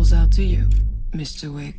calls out to you, Mr. Wick.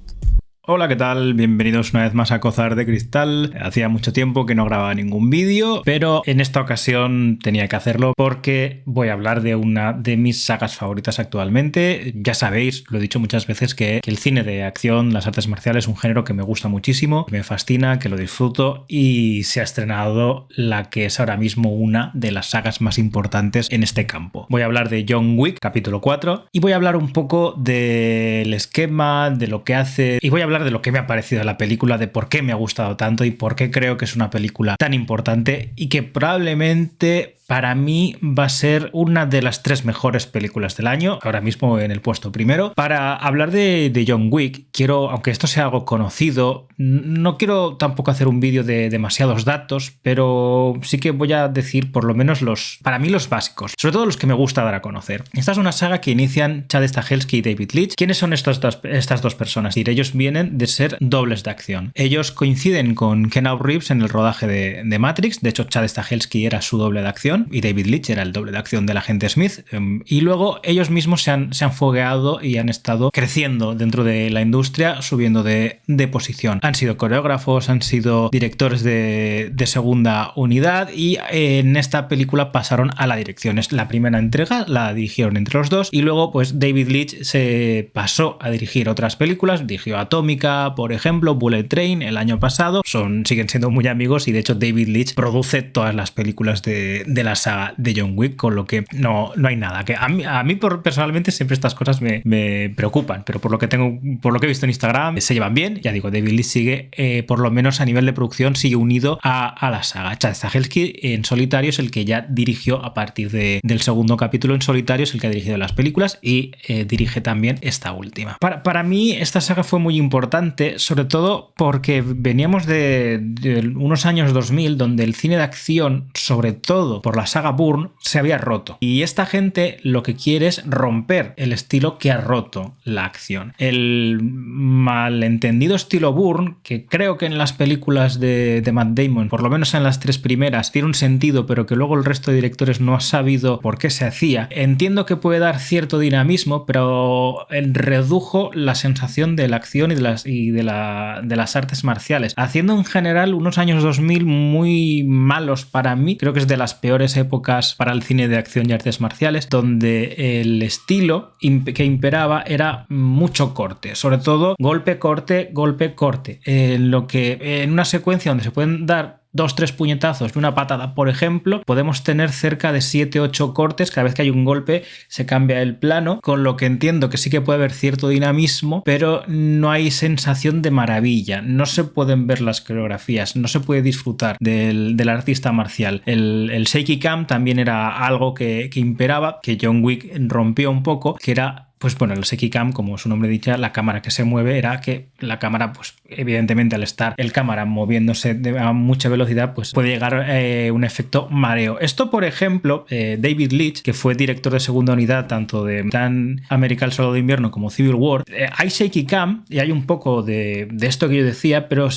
Hola, ¿qué tal? Bienvenidos una vez más a Cozar de Cristal. Hacía mucho tiempo que no grababa ningún vídeo, pero en esta ocasión tenía que hacerlo porque voy a hablar de una de mis sagas favoritas actualmente. Ya sabéis, lo he dicho muchas veces, que el cine de acción, las artes marciales, es un género que me gusta muchísimo, me fascina, que lo disfruto, y se ha estrenado la que es ahora mismo una de las sagas más importantes en este campo. Voy a hablar de John Wick, capítulo 4, y voy a hablar un poco del esquema, de lo que hace, y voy a hablar de lo que me ha parecido la película, de por qué me ha gustado tanto y por qué creo que es una película tan importante y que probablemente para mí va a ser una de las 3 mejores películas del año, ahora mismo en el puesto primero. Para hablar de John Wick, quiero, aunque esto sea algo conocido, no quiero tampoco hacer un vídeo de demasiados datos, pero sí que voy a decir por lo menos para mí los básicos, sobre todo los que me gusta dar a conocer. Esta es una saga que inician Chad Stahelski y David Leitch. ¿Quiénes son estas dos personas? Ellos vienen de ser dobles de acción. Ellos coinciden con Keanu Reeves en el rodaje de Matrix. De hecho, Chad Stahelski era su doble de acción y David Leitch era el doble de acción del agente Smith, y luego ellos mismos se han fogueado y han estado creciendo dentro de la industria, subiendo de posición. Han sido coreógrafos, han sido directores de segunda unidad, y en esta película pasaron a la dirección. Es la primera entrega, la dirigieron entre los dos, y luego pues David Leitch se pasó a dirigir otras películas, dirigió Atómica, por ejemplo, Bullet Train el año pasado. Siguen siendo muy amigos, y de hecho David Leitch produce todas las películas de la saga de John Wick, con lo que no hay nada. Que a mí personalmente siempre estas cosas me preocupan, pero por lo que he visto en Instagram se llevan bien. Ya digo, David Leitch sigue, por lo menos a nivel de producción, sigue unido a la saga. Chad Stahelski en solitario es el que ya dirigió a partir del segundo capítulo. En solitario es el que ha dirigido las películas y dirige también esta última. Para mí esta saga fue muy importante, sobre todo porque veníamos de unos años 2000 donde el cine de acción, sobre todo por la saga Bourne, se había roto, y esta gente lo que quiere es romper el estilo que ha roto la acción. El malentendido estilo Bourne, que creo que en las películas de Matt Damon, por lo menos en las 3 primeras, tiene un sentido, pero que luego el resto de directores no ha sabido por qué se hacía. Entiendo que puede dar cierto dinamismo, pero redujo la sensación de la acción y de las artes marciales, haciendo en general unos años 2000 muy malos para mí. Creo que es de las peores épocas para el cine de acción y artes marciales, donde el estilo que imperaba era mucho corte, sobre todo golpe, corte, golpe, corte, en una secuencia donde se pueden dar 2-3 puñetazos y una patada, por ejemplo, podemos tener cerca de 7-8 cortes. Cada vez que hay un golpe se cambia el plano, con lo que entiendo que sí que puede haber cierto dinamismo, pero no hay sensación de maravilla, no se pueden ver las coreografías, no se puede disfrutar del artista marcial. El shaky cam también era algo que imperaba, que John Wick rompió un poco, que era, pues bueno, el shaky cam, como su nombre dice, la cámara que se mueve, era que la cámara, pues evidentemente al estar el cámara moviéndose a mucha velocidad, pues puede llegar un efecto mareo. Esto, por ejemplo, David Leitch, que fue director de segunda unidad tanto de Capitán América el Soldado de Invierno como Civil War, hay shaky cam y hay un poco de esto que yo decía, pero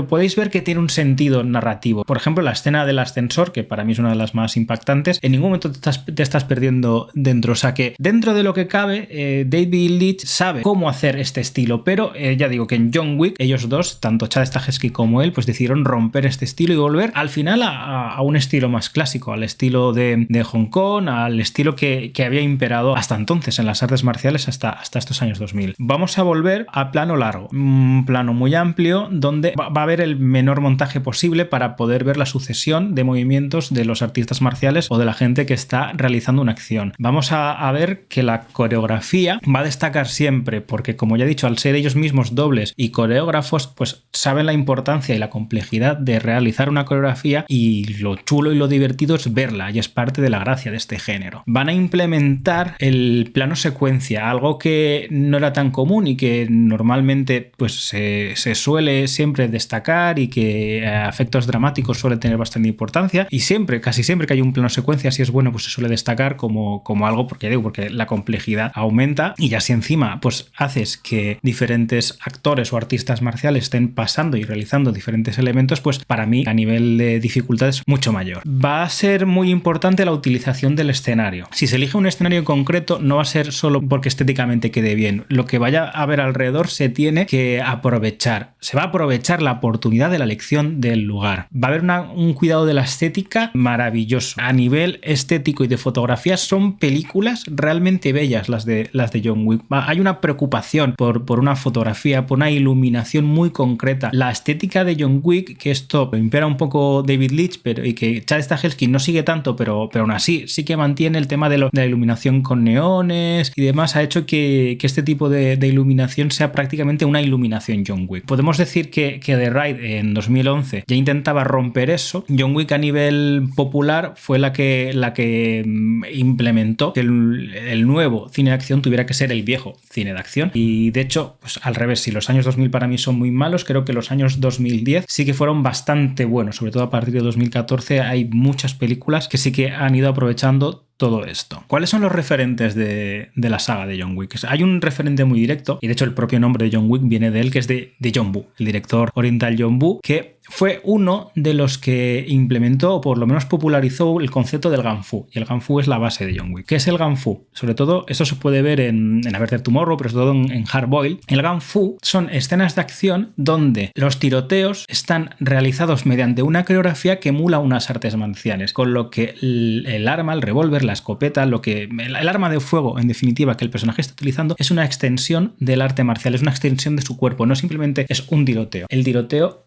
podéis ver que tiene un sentido narrativo. Por ejemplo, la escena del ascensor, que para mí es una de las más impactantes, en ningún momento te estás perdiendo dentro. O sea que dentro de lo que cabe, David Leitch sabe cómo hacer este estilo, pero ya digo que en John Wick ellos dos, tanto Chad Stahelski como él, pues decidieron romper este estilo y volver al final a un estilo más clásico, al estilo de Hong Kong, al estilo que había imperado hasta entonces en las artes marciales hasta estos años 2000. Vamos a volver a plano largo, un plano muy amplio donde va a haber el menor montaje posible para poder ver la sucesión de movimientos de los artistas marciales o de la gente que está realizando una acción. Vamos a ver que la coreografía va a destacar siempre, porque como ya he dicho, al ser ellos mismos dobles y coreógrafos, pues saben la importancia y la complejidad de realizar una coreografía, y lo chulo y lo divertido es verla, y es parte de la gracia de este género. Van a implementar el plano secuencia, algo que no era tan común y que normalmente pues se suele siempre destacar, y que a efectos dramáticos suele tener bastante importancia, y casi siempre que hay un plano secuencia, si es bueno, pues se suele destacar como algo, porque la complejidad calidad aumenta, y ya si encima pues haces que diferentes actores o artistas marciales estén pasando y realizando diferentes elementos, pues para mí a nivel de dificultad es mucho mayor. Va a ser muy importante la utilización del escenario. Si se elige un escenario en concreto, no va a ser solo porque estéticamente quede bien. Lo que vaya a haber alrededor se tiene que aprovechar. Se va a aprovechar la oportunidad de la elección del lugar. Va a haber un cuidado de la estética maravilloso. A nivel estético y de fotografía son películas realmente bellas las de John Wick. Hay una preocupación por una fotografía, por una iluminación muy concreta. La estética de John Wick, que esto lo impera un poco David Leitch, y que Chad Stahelski no sigue tanto, pero aún así sí que mantiene el tema de la iluminación con neones y demás, ha hecho que este tipo de iluminación sea prácticamente una iluminación John Wick. Podemos decir que The Raid en 2011 ya intentaba romper eso. John Wick a nivel popular fue la que implementó que el nuevo cine de acción tuviera que ser el viejo cine de acción, y de hecho pues al revés, si los años 2000 para mí son muy malos, creo que los años 2010 sí que fueron bastante buenos, sobre todo a partir de 2014 hay muchas películas que sí que han ido aprovechando todo esto. ¿Cuáles son los referentes de la saga de John Wick? Hay un referente muy directo, y de hecho el propio nombre de John Wick viene de él, que es de John Woo, el director oriental John Woo, que fue uno de los que implementó o por lo menos popularizó el concepto del Gunfu, y el Gunfu es la base de John Wick. ¿Qué es el Gunfu? Sobre todo, esto se puede ver en A Better Tomorrow, pero sobre todo en Hard Boiled. El Gunfu son escenas de acción donde los tiroteos están realizados mediante una coreografía que emula unas artes marciales, con lo que el arma, el revólver, la escopeta, el arma de fuego, en definitiva, que el personaje está utilizando, es una extensión del arte marcial, es una extensión de su cuerpo, no simplemente es un tiroteo. El tiroteo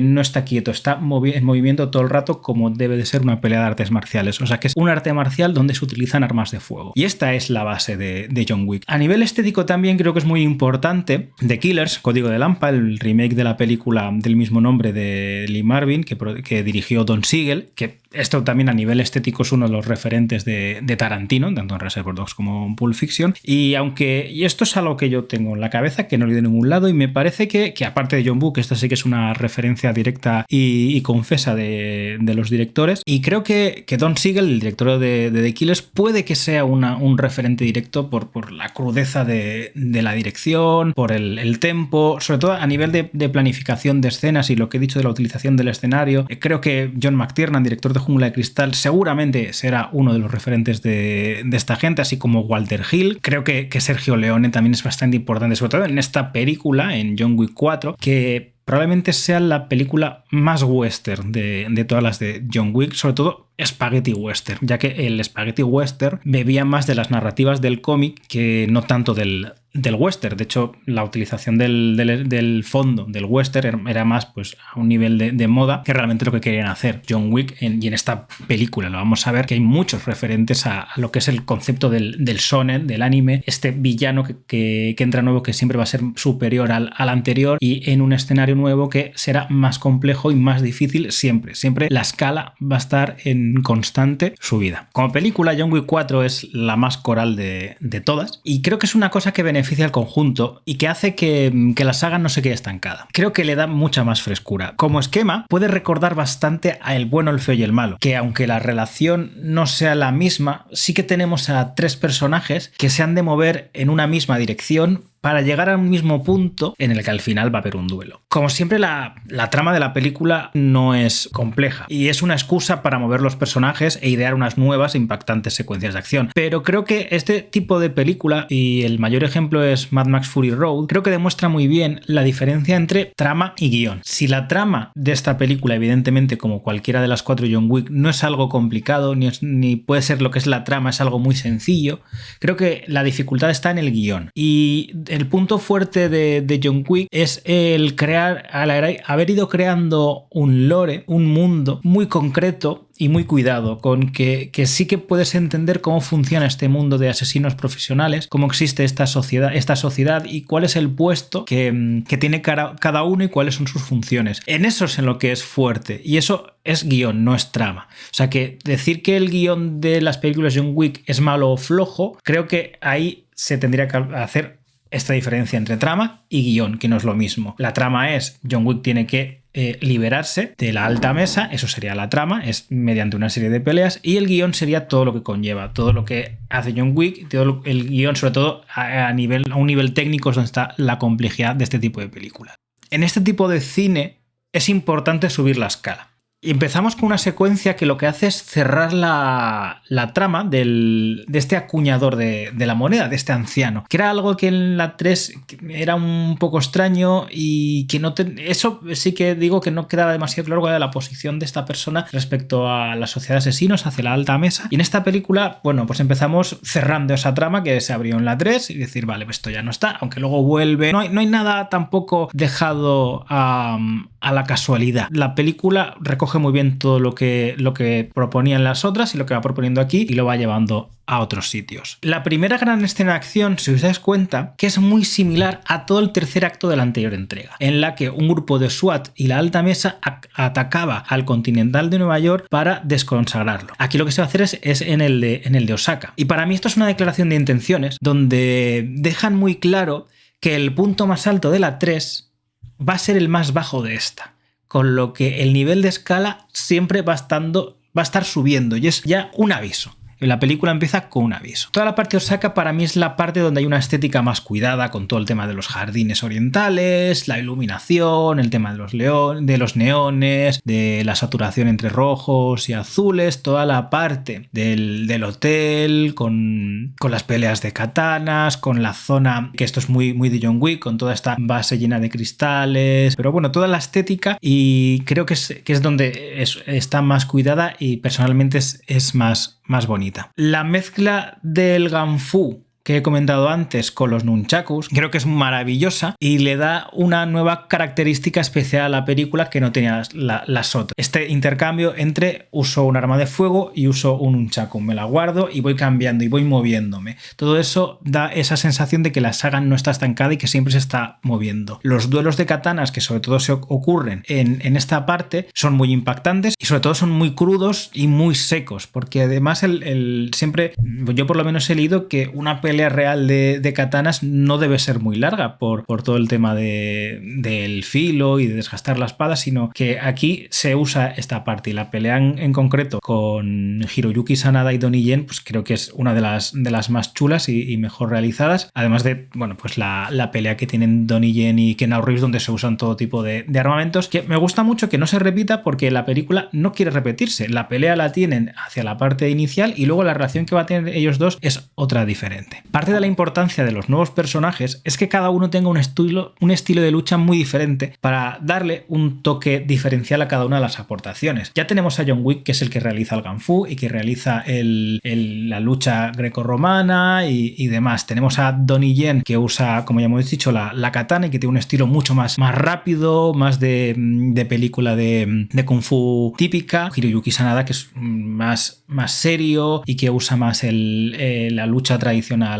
no está quieto, está en movimiento todo el rato, como debe de ser una pelea de artes marciales. O sea que es un arte marcial donde se utilizan armas de fuego. Y esta es la base de John Wick. A nivel estético también creo que es muy importante The Killers, Código de Lampa, el remake de la película del mismo nombre de Lee Marvin, que dirigió Don Siegel, que esto también a nivel estético es uno de los referentes de Tarantino, tanto en Reservoir Dogs como en Pulp Fiction. Y esto es algo que yo tengo en la cabeza, que no he leído de ningún lado, y me parece que aparte de John Woo, esta sí que es una referencia directa y confesa de los directores, y creo que Don Siegel, el director de The Killers, puede que sea un referente directo por la crudeza de la dirección, por el tempo, sobre todo a nivel de planificación de escenas y lo que he dicho de la utilización del escenario. Creo que John McTiernan, director de Jungla de Cristal, seguramente será uno de los referentes de esta gente, así como Walter Hill. Creo que Sergio Leone también es bastante importante, sobre todo en esta película, en John Wick 4, que probablemente sea la película más western de todas las de John Wick, sobre todo spaghetti western, ya que el spaghetti western bebía más de las narrativas del cómic que no tanto del western. De hecho, la utilización del fondo del western era más pues a un nivel de moda que realmente lo que querían hacer John Wick, y en esta película lo vamos a ver, que hay muchos referentes a lo que es el concepto del shonen, del anime, este villano que entra nuevo, que siempre va a ser superior al anterior, y en un escenario nuevo que será más complejo y más difícil siempre la escala va a estar en constante subida. Como película, John Wick 4 es la más coral de todas, y creo que es una cosa que beneficia al conjunto y que hace que la saga no se quede estancada. Creo que le da mucha más frescura. Como esquema, puede recordar bastante a El bueno, el feo y el malo, que aunque la relación no sea la misma, sí que tenemos a tres personajes que se han de mover en una misma dirección para llegar a un mismo punto en el que al final va a haber un duelo. Como siempre, la trama de la película no es compleja y es una excusa para mover los personajes e idear unas nuevas e impactantes secuencias de acción. Pero creo que este tipo de película, y el mayor ejemplo es Mad Max Fury Road, creo que demuestra muy bien la diferencia entre trama y guión. Si la trama de esta película, evidentemente, como cualquiera de las cuatro John Wick, no es algo complicado, ni puede ser lo que es la trama, es algo muy sencillo, creo que la dificultad está en el guión. Y el punto fuerte de John Wick es el haber ido creando un lore, un mundo muy concreto y muy cuidado, con que sí que puedes entender cómo funciona este mundo de asesinos profesionales, cómo existe esta sociedad y cuál es el puesto que tiene cada uno y cuáles son sus funciones. En eso es en lo que es fuerte, y eso es guión, no es trama. O sea que decir que el guión de las películas John Wick es malo o flojo, creo que ahí se tendría que hacer esta diferencia entre trama y guión, que no es lo mismo. La trama es John Wick tiene que liberarse de la alta mesa, eso sería la trama, es mediante una serie de peleas, y el guión sería todo lo que conlleva, todo lo que hace John Wick, todo el guión, sobre todo a un nivel técnico, es donde está la complejidad de este tipo de películas. En este tipo de cine es importante subir la escala. Y empezamos con una secuencia que lo que hace es cerrar la trama de este acuñador de la moneda, de este anciano, que era algo que en la 3 era un poco extraño y que eso sí que digo que no quedaba demasiado claro de la posición de esta persona respecto a la sociedad de asesinos hacia la alta mesa. Y en esta película, bueno, pues empezamos cerrando esa trama que se abrió en la 3 y decir, vale, pues esto ya no está, aunque luego vuelve. No hay nada tampoco dejado a la casualidad. La película recoge muy bien todo lo que proponían las otras y lo que va proponiendo aquí y lo va llevando a otros sitios. La primera gran escena de acción, si os dais cuenta, que es muy similar a todo el tercer acto de la anterior entrega, en la que un grupo de SWAT y la alta mesa atacaba al Continental de Nueva York para desconsagrarlo. Aquí lo que se va a hacer es en el de Osaka. Y para mí esto es una declaración de intenciones donde dejan muy claro que el punto más alto de la 3 va a ser el más bajo de esta, con lo que el nivel de escala siempre va a estar subiendo y es ya un aviso. La película empieza con un aviso. Toda la parte de Osaka para mí es la parte donde hay una estética más cuidada con todo el tema de los jardines orientales, la iluminación, el tema de los neones, de la saturación entre rojos y azules, toda la parte del hotel con las peleas de katanas, con la zona, que esto es muy, muy de John Wick, con toda esta base llena de cristales, pero bueno, toda la estética y creo que es donde está más cuidada y personalmente es más bonita. La mezcla del ganfu que he comentado antes con los nunchakus creo que es maravillosa y le da una nueva característica especial a la película que no tenía las otras. Este intercambio entre uso un arma de fuego y uso un nunchaku, me la guardo y voy cambiando y voy moviéndome. Todo eso da esa sensación de que la saga no está estancada y que siempre se está moviendo. Los duelos de katanas que sobre todo se ocurren en esta parte son muy impactantes y sobre todo son muy crudos y muy secos, porque además siempre, yo por lo menos he leído que una pelea real de katanas no debe ser muy larga por todo el tema del filo y de desgastar la espada, sino que aquí se usa esta parte y la pelea en concreto con Hiroyuki Sanada y Donnie Yen pues creo que es una de las más chulas y mejor realizadas, además de bueno pues la pelea que tienen Donnie Yen y Keanu Reeves donde se usan todo tipo de armamentos, que me gusta mucho que no se repita porque la película no quiere repetirse, la pelea la tienen hacia la parte inicial y luego la relación que va a tener ellos dos es otra diferente. Parte de la importancia de los nuevos personajes es que cada uno tenga un estilo de lucha muy diferente para darle un toque diferencial a cada una de las aportaciones. Ya tenemos a John Wick, que es el que realiza el ganfu y que realiza la lucha grecorromana y demás. Tenemos a Donnie Yen, que usa, como ya hemos dicho, la katana y que tiene un estilo mucho más rápido, más de película de kung fu típica. Hiroyuki Sanada, que es más serio y que usa más la lucha tradicional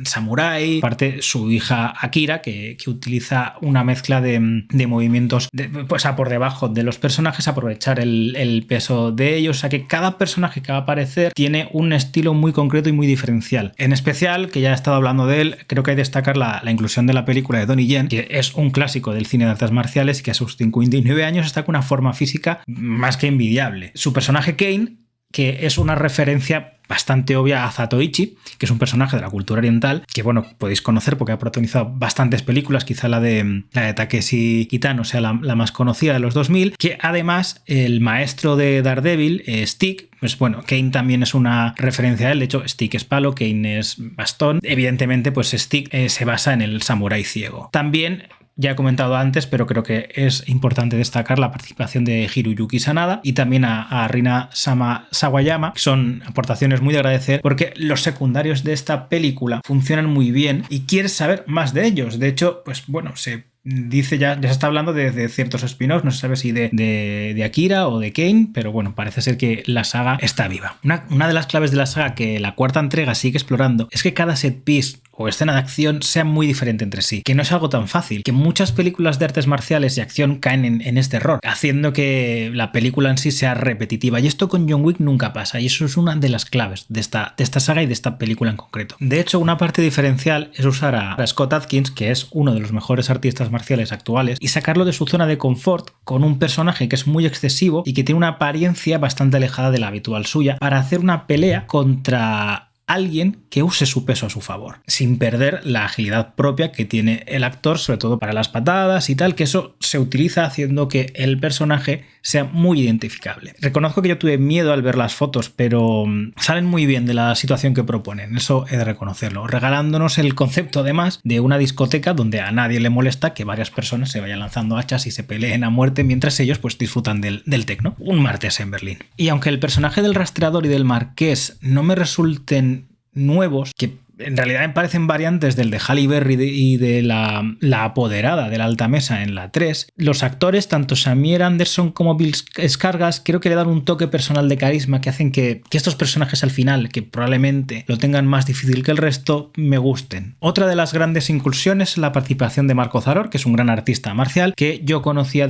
samurái. Aparte su hija Akira que utiliza una mezcla de movimientos pues por debajo de los personajes, aprovechar el peso de ellos, o sea que cada personaje que va a aparecer tiene un estilo muy concreto y muy diferencial. En especial, que ya he estado hablando de él, creo que hay que destacar la inclusión de la película de Donnie Yen, que es un clásico del cine de artes marciales y que a sus 59 años está con una forma física más que envidiable. Su personaje Kane, que es una referencia bastante obvia a Zatoichi, que es un personaje de la cultura oriental, que bueno, podéis conocer porque ha protagonizado bastantes películas, quizá la de Takeshi Kitano sea la más conocida de los 2000, que además el maestro de Daredevil, Stick, pues bueno, Kane también es una referencia a él, de hecho Stick es palo, Kane es bastón, evidentemente pues Stick se basa en el samurái ciego. También ya he comentado antes, pero creo que es importante destacar la participación de Hiroyuki Sanada y también a Rina Sawayama, que son aportaciones muy de agradecer porque los secundarios de esta película funcionan muy bien y quieres saber más de ellos. De hecho, pues bueno, se dice ya se está hablando de ciertos spin-offs, no se sabe si de Akira o de Kane, pero bueno, parece ser que la saga está viva. Una de las claves de la saga que la cuarta entrega sigue explorando es que cada set piece o escena de acción sea muy diferente entre sí, que no es algo tan fácil, que muchas películas de artes marciales y acción caen en este error, haciendo que la película en sí sea repetitiva, y esto con John Wick nunca pasa, y eso es una de las claves de esta saga y de esta película en concreto. De hecho, una parte diferencial es usar a Scott Adkins, que es uno de los mejores artistas marciales actuales, y sacarlo de su zona de confort con un personaje que es muy excesivo y que tiene una apariencia bastante alejada de la habitual suya, para hacer una pelea contra alguien que use su peso a su favor, sin perder la agilidad propia que tiene el actor, sobre todo para las patadas y tal, que eso se utiliza haciendo que el personaje sea muy identificable. Reconozco que yo tuve miedo al ver las fotos, pero salen muy bien de la situación que proponen, eso he de reconocerlo, regalándonos el concepto además de una discoteca donde a nadie le molesta que varias personas se vayan lanzando hachas y se peleen a muerte mientras ellos pues disfrutan del techno. Un martes en Berlín. Y aunque el personaje del rastreador y del marqués no me resulten nuevos, que en realidad me parecen variantes del de Halle Berry y de la apoderada de la alta mesa en la 3, los actores, tanto Samir Anderson como Bill Skarsgård, creo que le dan un toque personal de carisma que hacen que estos personajes al final, que probablemente lo tengan más difícil que el resto, me gusten. Otra de las grandes incursiones es la participación de Marco Zaror, que es un gran artista marcial que yo conocía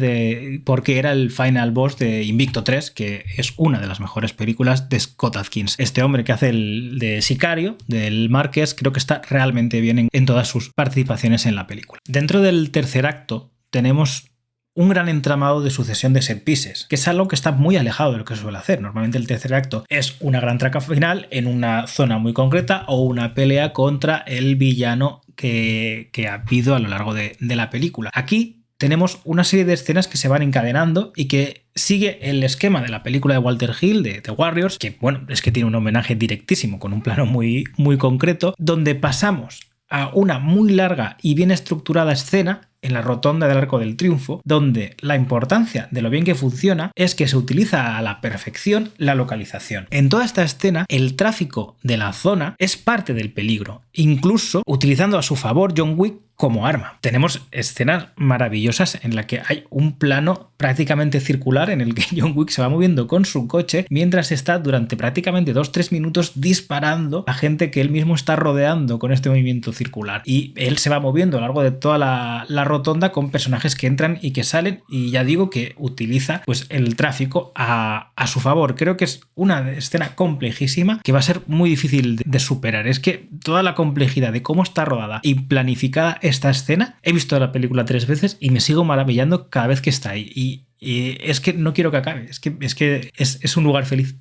porque era el final boss de Invicto 3, que es una de las mejores películas de Scott Adkins. Este hombre que hace el de sicario, del Marqués, creo que está realmente bien en todas sus participaciones en la película. Dentro del tercer acto tenemos un gran entramado de sucesión de set pieces, que es algo que está muy alejado de lo que se suele hacer. Normalmente el tercer acto es una gran traca final en una zona muy concreta o una pelea contra el villano que ha habido a lo largo de la película. Aquí tenemos una serie de escenas que se van encadenando y que sigue el esquema de la película de Walter Hill, de The Warriors, que bueno, es que tiene un homenaje directísimo con un plano muy, muy concreto, donde pasamos a una muy larga y bien estructurada escena en la rotonda del Arco del Triunfo, donde la importancia de lo bien que funciona es que se utiliza a la perfección la localización. En toda esta escena, el tráfico de la zona es parte del peligro, incluso utilizando a su favor John Wick como arma. Tenemos escenas maravillosas en las que hay un plano prácticamente circular en el que John Wick se va moviendo con su coche mientras está durante prácticamente 2-3 minutos disparando a gente que él mismo está rodeando con este movimiento circular. Y él se va moviendo a lo largo de toda la rotonda con personajes que entran y que salen, y ya digo que utiliza pues el tráfico a su favor. Creo que es una escena complejísima que va a ser muy difícil de superar. Es que toda la complejidad de cómo está rodada y planificada esta escena, he visto la película 3 veces y me sigo maravillando cada vez que está ahí. Y es que no quiero que acabe, es que es un lugar feliz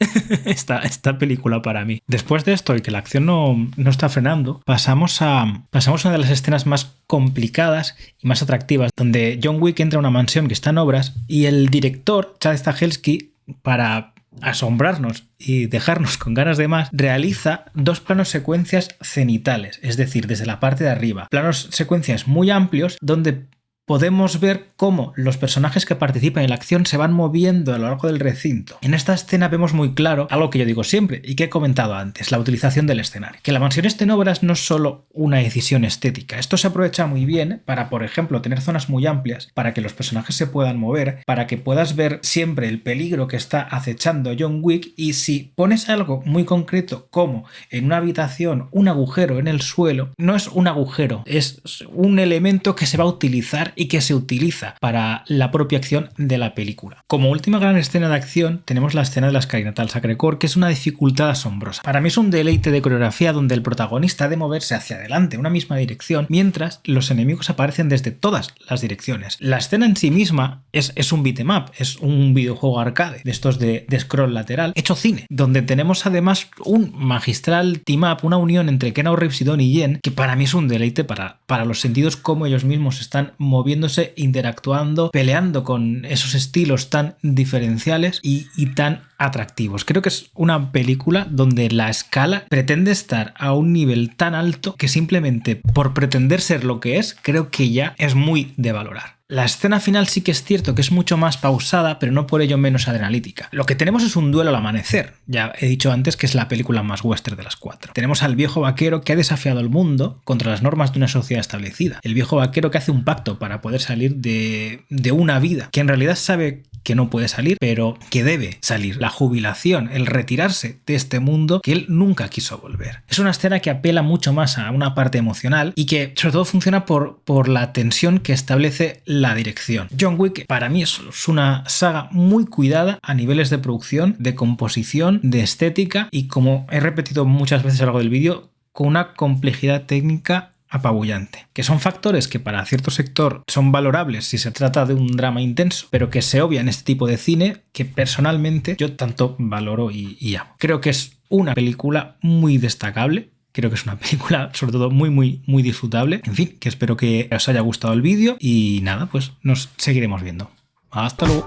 esta película para mí. Después de esto y que la acción no está frenando, pasamos a una de las escenas más complicadas y más atractivas, donde John Wick entra a una mansión que está en obras y el director, Chad Stahelski, para asombrarnos y dejarnos con ganas de más, realiza 2 planos secuencias cenitales, es decir, desde la parte de arriba. Planos secuencias muy amplios donde podemos ver cómo los personajes que participan en la acción se van moviendo a lo largo del recinto. En esta escena vemos muy claro algo que yo digo siempre y que he comentado antes, la utilización del escenario. Que la mansión esté en obras no es solo una decisión estética. Esto se aprovecha muy bien para, por ejemplo, tener zonas muy amplias, para que los personajes se puedan mover, para que puedas ver siempre el peligro que está acechando John Wick, y si pones algo muy concreto como en una habitación un agujero en el suelo, no es un agujero, es un elemento que se va a utilizar y que se utiliza para la propia acción de la película. Como última gran escena de acción tenemos la escena de la escalinata al Sacré-Cœur, que es una dificultad asombrosa. Para mí es un deleite de coreografía donde el protagonista ha de moverse hacia adelante en una misma dirección mientras los enemigos aparecen desde todas las direcciones. La escena en sí misma es un beat'em up, es un videojuego arcade de estos de scroll lateral hecho cine, donde tenemos además un magistral team up, una unión entre Keanu Reeves y Donnie Yen, que para mí es un deleite para los sentidos, cómo ellos mismos están moviéndose, interactuando, peleando con esos estilos tan diferenciales y tan atractivos. Creo que es una película donde la escala pretende estar a un nivel tan alto que simplemente por pretender ser lo que es, creo que ya es muy de valorar. La escena final sí que es cierto que es mucho más pausada, pero no por ello menos adrenalítica. Lo que tenemos es un duelo al amanecer. Ya he dicho antes que es la película más western de las 4. Tenemos al viejo vaquero que ha desafiado al mundo contra las normas de una sociedad establecida. El viejo vaquero que hace un pacto para poder salir de una vida, que en realidad sabe que no puede salir, pero que debe salir. La jubilación, el retirarse de este mundo que él nunca quiso volver. Es una escena que apela mucho más a una parte emocional y que sobre todo funciona por la tensión que establece la dirección. John Wick para mí es una saga muy cuidada a niveles de producción, de composición, de estética y, como he repetido muchas veces a lo largo del vídeo, con una complejidad técnica apabullante, que son factores que para cierto sector son valorables si se trata de un drama intenso, pero que se obvia en este tipo de cine que personalmente yo tanto valoro y amo. Creo que es una película muy destacable. Creo que es una película, sobre todo, muy disfrutable. En fin, que espero que os haya gustado el vídeo y nada, pues nos seguiremos viendo. Hasta luego.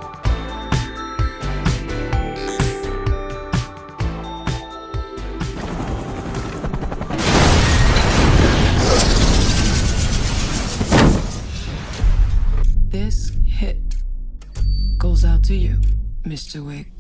This hit goes out to you, Mr. Wick.